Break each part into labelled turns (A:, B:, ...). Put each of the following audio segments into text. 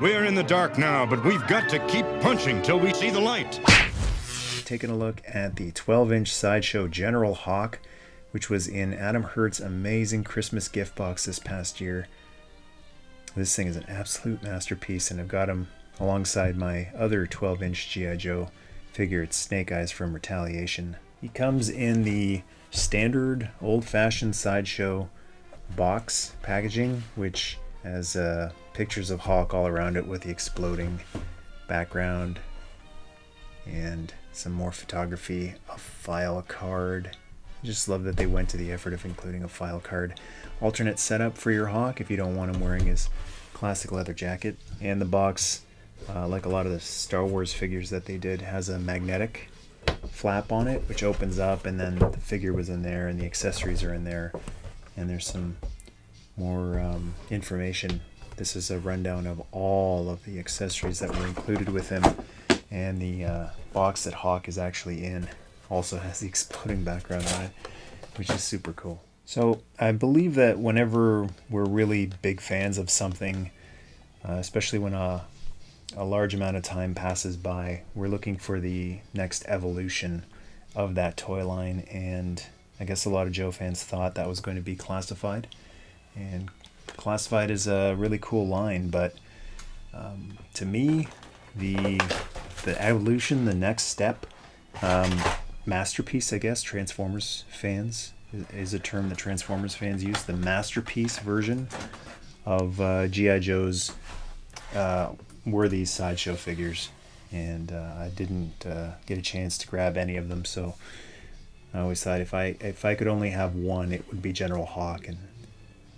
A: We're in the dark now, but we've got to keep punching till we see the light.
B: Taking a look at the 12-inch Sideshow General Hawk, which was in Adam Hurt's amazing Christmas gift box this past year. This thing is an absolute masterpiece, and I've got him alongside my other 12-inch G.I. Joe figure. It's Snake Eyes from Retaliation. He comes in the standard old-fashioned Sideshow box packaging, which has pictures of Hawk all around it with the exploding background and some more photography, a file card. I just love that they went to the effort of including a file card. Alternate setup for your Hawk if you don't want him wearing his classic leather jacket. And the box, like a lot of the Star Wars figures that they did, has a magnetic flap on it, which opens up, and then the figure was in there and the accessories are in there. And there's some more information. This is a rundown of all of the accessories that were included with him. And the box that Hawk is actually in also has the exploding background on it, which is super cool. So I believe that whenever we're really big fans of something, especially when a large amount of time passes by, we're looking for the next evolution of that toy line. And I guess a lot of Joe fans thought that was going to be Classified. And Classified is a really cool line, but to me, the evolution, the next step, masterpiece, I guess, Transformers fans is a term that Transformers fans use. The masterpiece version of G.I. Joe's were these Sideshow figures, and I didn't get a chance to grab any of them, so I always thought if I could only have one, it would be General Hawk, and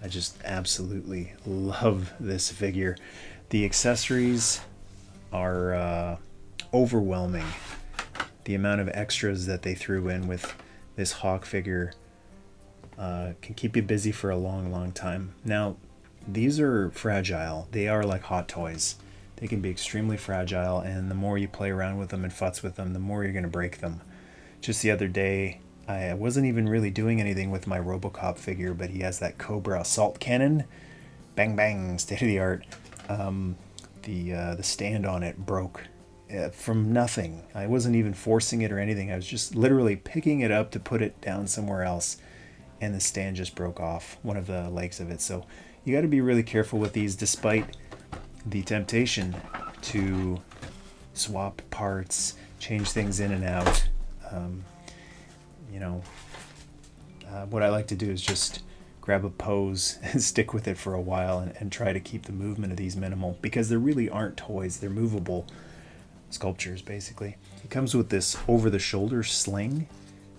B: I just absolutely love this figure. The accessories are overwhelming. The amount of extras that they threw in with this Hawk figure can keep you busy for a long time. Now, these are fragile. They are like hot toys. They can be extremely fragile, and the more you play around with them and futz with them, the more you're going to break them. Just the other day, I wasn't even really doing anything with my RoboCop figure, but he has that Cobra assault cannon. Bang bang, state of the art. The stand on it broke from nothing. I wasn't even forcing it or anything. I was just literally picking it up to put it down somewhere else, and the stand just broke off one of the legs of it. So you got to be really careful with these, despite the temptation to swap parts, change things in and out. What I like to do is just grab a pose and stick with it for a while and try to keep the movement of these minimal, because there really aren't toys. They're movable sculptures, basically. It comes with this over-the-shoulder sling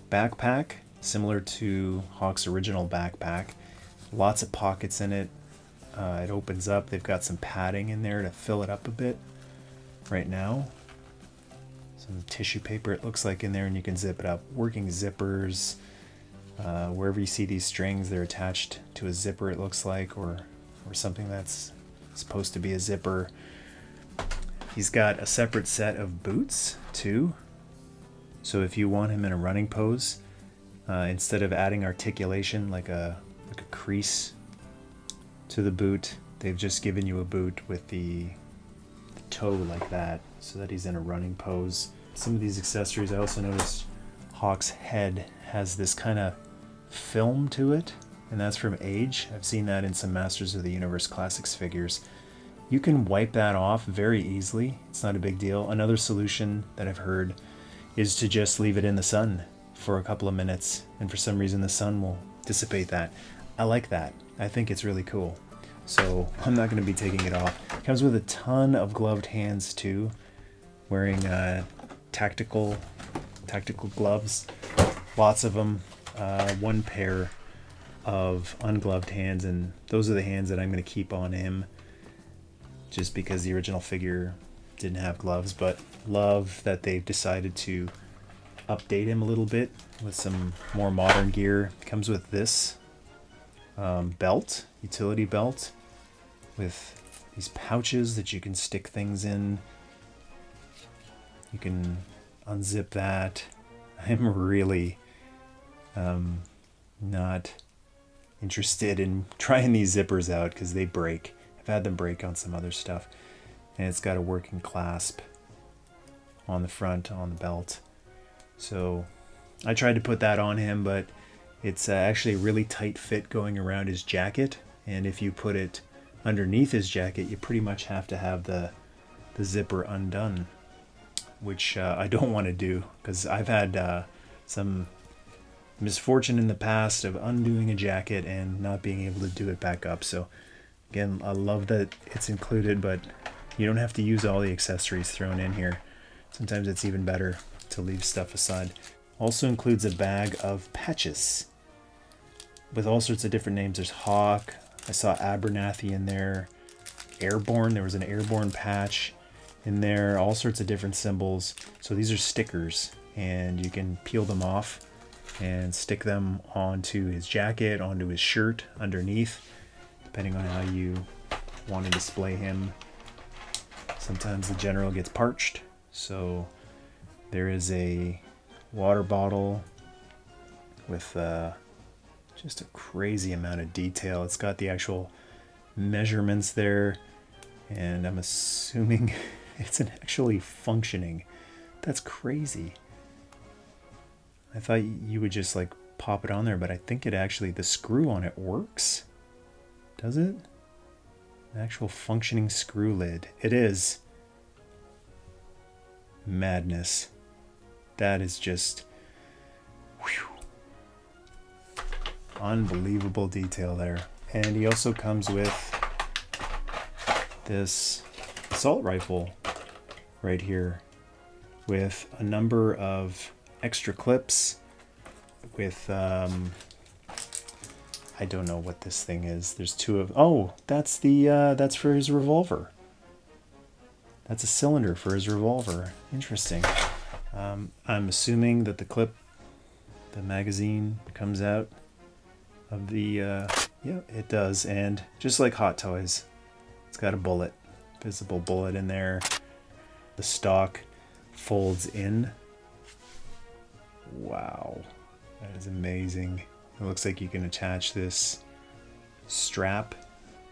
B: backpack, similar to Hawk's original backpack. Lots of pockets in it. It opens up. They've got some padding in there to fill it up a bit right now. Some tissue paper, it looks like, in there, and you can zip it up. Working zippers. Wherever you see these strings, they're attached to a zipper, it looks like, or something that's supposed to be a zipper. He's got a separate set of boots too, so if you want him in a running pose, instead of adding articulation like a crease to the boot, they've just given you a boot with the toe like that, so that he's in a running pose. Some of these accessories, I also noticed Hawk's head has this kind of film to it, and that's from age. I've seen that in some Masters of the Universe Classics figures. You can wipe that off very easily. It's not a big deal. Another solution that I've heard is to just leave it in the sun for a couple of minutes, and for some reason the sun will dissipate that. I like that. I think it's really cool. So I'm not going to be taking it off. It comes with a ton of gloved hands too, wearing tactical gloves. Lots of them. One pair of ungloved hands, and those are the hands that I'm going to keep on him, just because the original figure didn't have gloves. But love that they've decided to update him a little bit with some more modern gear. It comes with this belt, utility belt, with these pouches that you can stick things in. You can unzip that. I'm really not interested in trying these zippers out because they break. I've had them break on some other stuff. and it's got a working clasp on the front, on the belt. So I tried to put that on him, but it's actually a really tight fit going around his jacket, and if you put it underneath his jacket, you pretty much have to have the zipper undone, which I don't want to do, because I've had some misfortune in the past of undoing a jacket and not being able to do it back up. So again, I love that it's included, but you don't have to use all the accessories thrown in here. Sometimes it's even better to leave stuff aside. Also includes a bag of patches with all sorts of different names. There's Hawk, I saw Abernathy in there, Airborne, there was an Airborne patch in there, all sorts of different symbols. So these are stickers, and you can peel them off and stick them onto his jacket, onto his shirt underneath, depending on how you want to display him. Sometimes the general gets parched, so there is a water bottle with just a crazy amount of detail. It's got the actual measurements there, and I'm assuming it's actually functioning. That's crazy. I thought you would just like pop it on there, but I think it actually, the screw on it works. Does it? An actual functioning screw lid. It is. Madness. That is just whew, unbelievable detail there. And he also comes with this assault rifle right here with a number of extra clips with I don't know what this thing is. There's two of, oh, that's for his revolver. That's a cylinder for his revolver. Interesting. I'm assuming that the magazine comes out of the, yeah, it does. And just like Hot Toys, it's got a bullet, visible bullet in there. The stock folds in. Wow, that is amazing. It looks like you can attach this strap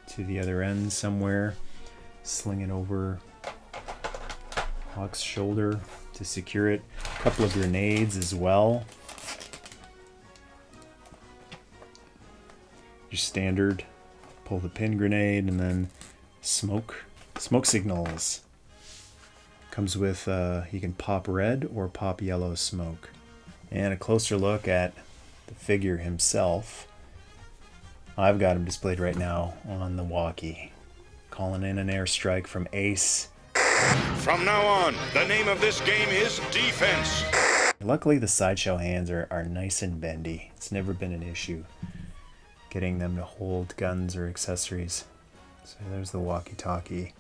B: to the other end somewhere, sling it over Hawk's shoulder to secure it. A couple of grenades as well. Your standard pull the pin grenade, and then smoke signals. Comes with you can pop red or pop yellow smoke. And a closer look at the figure himself. I've got him displayed right now on the walkie, calling in an airstrike from Ace.
A: From now on, the name of this game is Defense.
B: Luckily, the Sideshow hands are nice and bendy. It's never been an issue getting them to hold guns or accessories. So there's the walkie-talkie.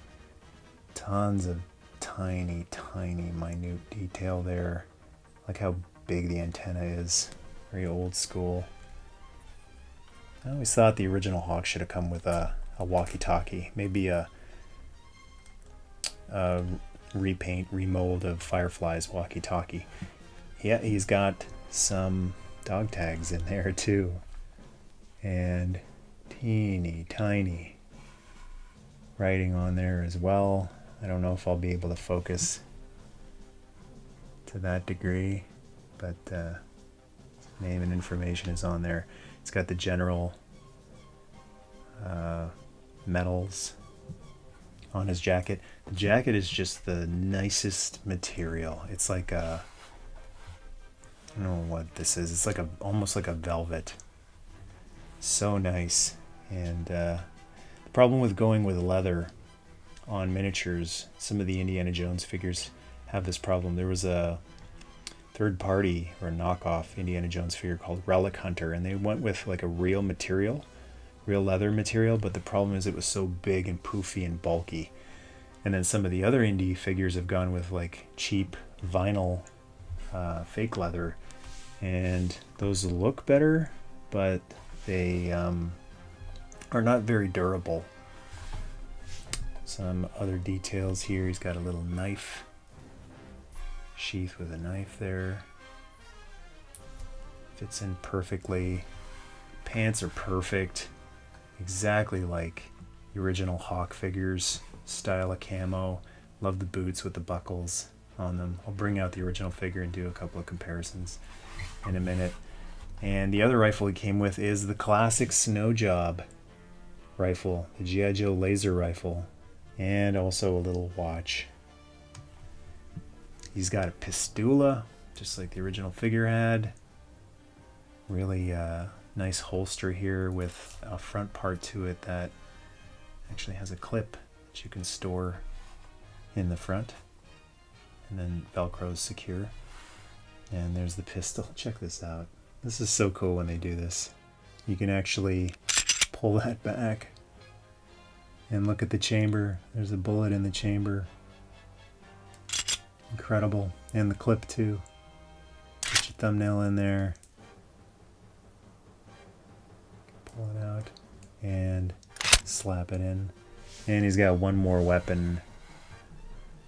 B: Tons of tiny, minute detail there. Like how big the antenna is. Very old school. I always thought the original Hawk should have come with a walkie-talkie. Maybe a repaint, remold of Firefly's walkie-talkie. Yeah, he's got some dog tags in there too. And teeny tiny writing on there as well. I don't know if I'll be able to focus to that degree, but name and information is on there. It's got the general medals on his jacket. The jacket is just the nicest material. It's like a, I don't know what this is. It's like almost like a velvet. So nice. And the problem with going with leather on miniatures, some of the Indiana Jones figures have this problem. There was a third party or knockoff Indiana Jones figure called Relic Hunter, and they went with like a real material, real leather material, but the problem is it was so big and poofy and bulky. And then some of the other indie figures have gone with like cheap vinyl fake leather, and those look better, but they are not very durable. Some other details here. He's got a little knife sheath with a knife there. Fits in perfectly. Pants are perfect, exactly like the original Hawk figures. style of camo. Love the boots with the buckles on them. I'll bring out the original figure and do a couple of comparisons in a minute. And the other rifle he came with is the classic Snow Job rifle, the G.I. Joe laser rifle, and also a little watch. He's got a pistula, just like the original figure had. Really nice holster here with a front part to it that actually has a clip that you can store in the front, and then Velcro's secure. And there's the pistol. Check this out. This is so cool when they do this. You can actually pull that back and look at the chamber. There's a bullet in the chamber. Incredible. And the clip too. Put your thumbnail in there. Pull it out and slap it in. And he's got one more weapon.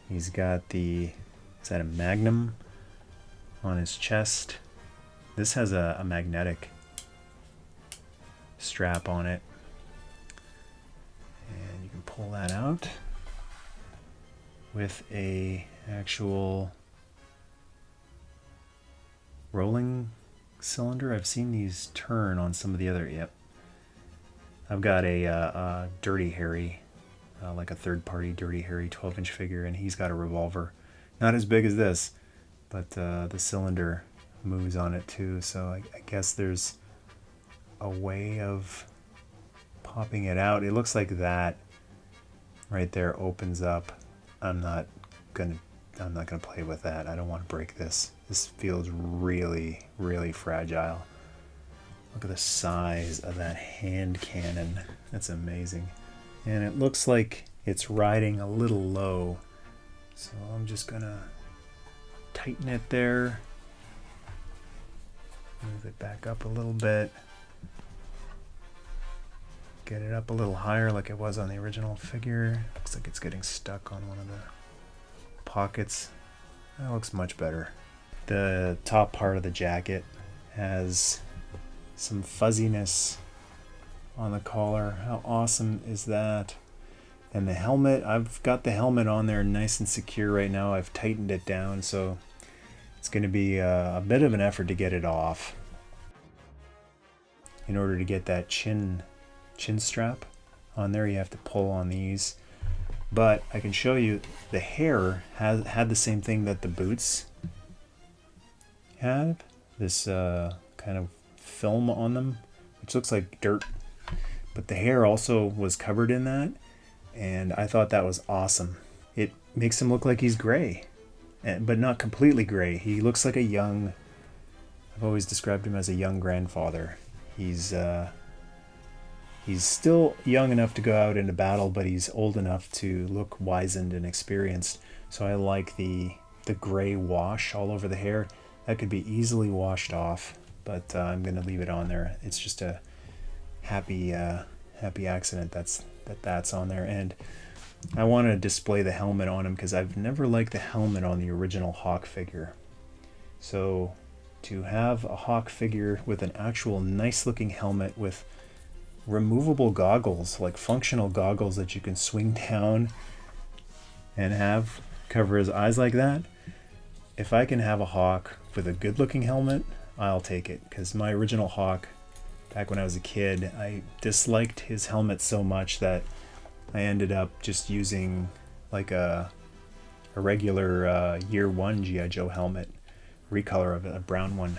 B: He's got the, is that a Magnum on his chest? This has a magnetic strap on it. And you can pull that out with a actual rolling cylinder. I've seen these turn on some of the other, yep. I've got a Dirty Harry, like a third-party Dirty Harry 12-inch figure, and he's got a revolver. Not as big as this, but the cylinder moves on it too, so I guess there's a way of popping it out. It looks like that right there opens up. I'm not gonna play with that. I don't want to break this. This feels really, really fragile. Look at the size of that hand cannon. That's amazing. And it looks like it's riding a little low, so I'm just gonna tighten it there. Move it back up a little bit. Get it up a little higher like it was on the original figure. Looks like it's getting stuck on one of the pockets. That looks much better. The top part of the jacket has some fuzziness on the collar. How awesome is that? And the helmet, I've got the helmet on there nice and secure right now. I've tightened it down, so it's going to be a bit of an effort to get it off. In order to get that chin strap on there, you have to pull on these. But I can show you the hair had the same thing that the boots have. This kind of film on them, which looks like dirt. But the hair also was covered in that, and I thought that was awesome. It makes him look like he's gray, but not completely gray. He looks like a young, I've always described him as a young grandfather. He's still young enough to go out into battle, but he's old enough to look wizened and experienced. So I like the gray wash all over the hair. That could be easily washed off, but I'm going to leave it on there. It's just a happy accident that's on there. And I want to display the helmet on him because I've never liked the helmet on the original Hawk figure. So to have a Hawk figure with an actual nice looking helmet with removable goggles, like functional goggles that you can swing down and have cover his eyes like that. If I can have a Hawk with a good looking helmet, I'll take it, because my original Hawk back when I was a kid, I disliked his helmet so much that I ended up just using like a regular year one G.I. Joe helmet, recolor of it, a brown one,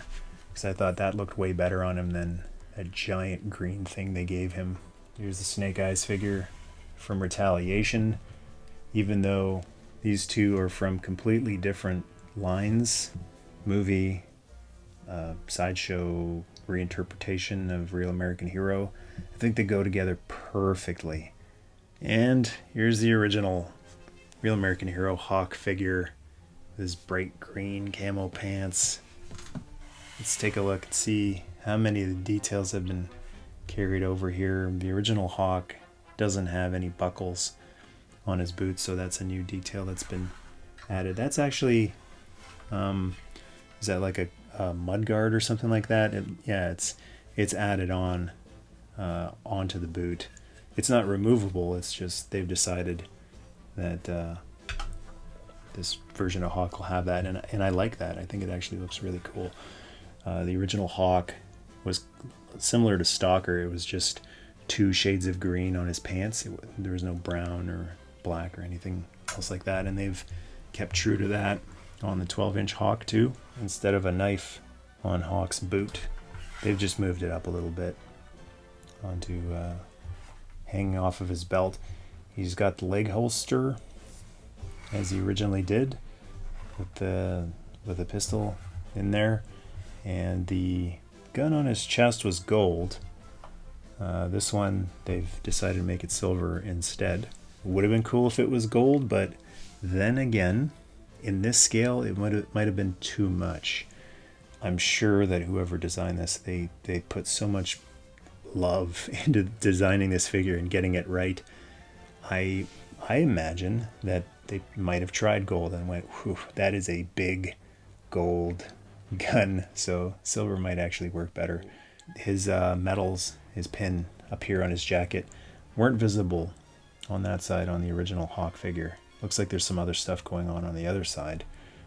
B: because I thought that looked way better on him than a giant green thing they gave him. Here's the Snake Eyes figure from Retaliation. Even though these two are from completely different lines, movie, Sideshow reinterpretation of Real American Hero, I think they go together perfectly. And here's the original Real American Hero Hawk figure with his bright green camo pants. Let's take a look and see how many of the details have been carried over here. The original Hawk doesn't have any buckles on his boots, so that's a new detail that's been added. That's actually, is that like a mud guard or something like that? Yeah, it's added on onto the boot. It's not removable. It's just they've decided that this version of Hawk will have that, and I like that. I think it actually looks really cool. The original Hawk was similar to Stalker. It was just 2 shades of green on his pants. There was no brown or black or anything else like that, and they've kept true to that on the 12-inch Hawk too. Instead of a knife on Hawk's boot, they've just moved it up a little bit onto hanging off of his belt. He's got the leg holster as he originally did with the pistol in there, and the gun on his chest was gold. This one they've decided to make it silver instead. Would have been cool if it was gold, but then again, in this scale it might have been too much. I'm sure that whoever designed this, they put so much love into designing this figure and getting it right. I imagine that they might have tried gold and went, whew, that is a big gold gun, so silver might actually work better. His medals, his pin up here on his jacket, weren't visible on that side on the original Hawk figure. Looks like there's some other stuff going on the other side,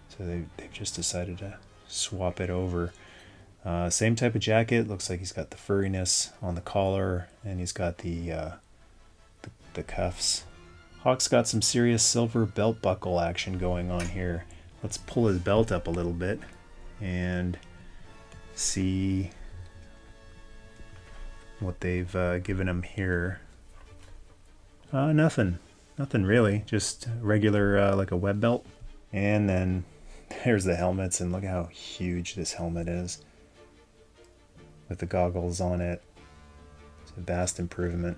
B: so they've just decided to swap it over. Same type of jacket. Looks like he's got the furriness on the collar, and he's got the cuffs. Hawk's got some serious silver belt buckle action going on here. Let's pull his belt up a little bit and see what they've given him here. Nothing really, just regular like a web belt. And then there's the helmets, and look how huge this helmet is with the goggles on it. It's a vast improvement.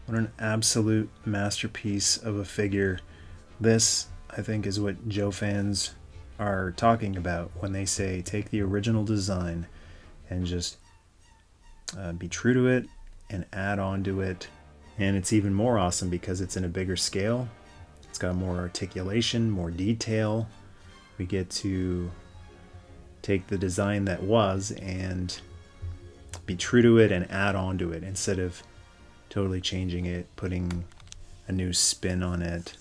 B: What an absolute masterpiece of a figure. This, I think, is what Joe fans are talking about when they say take the original design and just be true to it and add on to it. And it's even more awesome because it's in a bigger scale. It's got more articulation, more detail. We get to take the design that was and be true to it and add on to it instead of totally changing it, putting a new spin on it.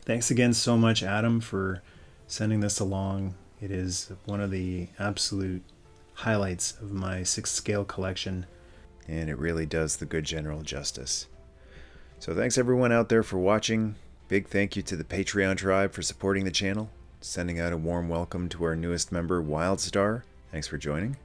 B: Thanks again so much, Adam, for sending this along. It is one of the absolute highlights of my 6 scale collection, and it really does the good general justice. So thanks everyone out there for watching. Big thank you to the Patreon tribe for supporting the channel. Sending out a warm welcome to our newest member, Wildstar. Thanks for joining.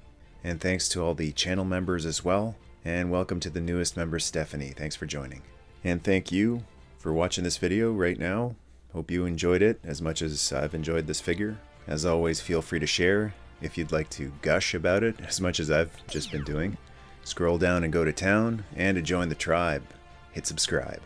B: And thanks to all the channel members as well. And welcome to the newest member, Stephanie. Thanks for joining. And thank you for watching this video right now. Hope you enjoyed it as much as I've enjoyed this figure. As always, feel free to share if you'd like to gush about it as much as I've just been doing. Scroll down and go to town, and to join the tribe, hit subscribe.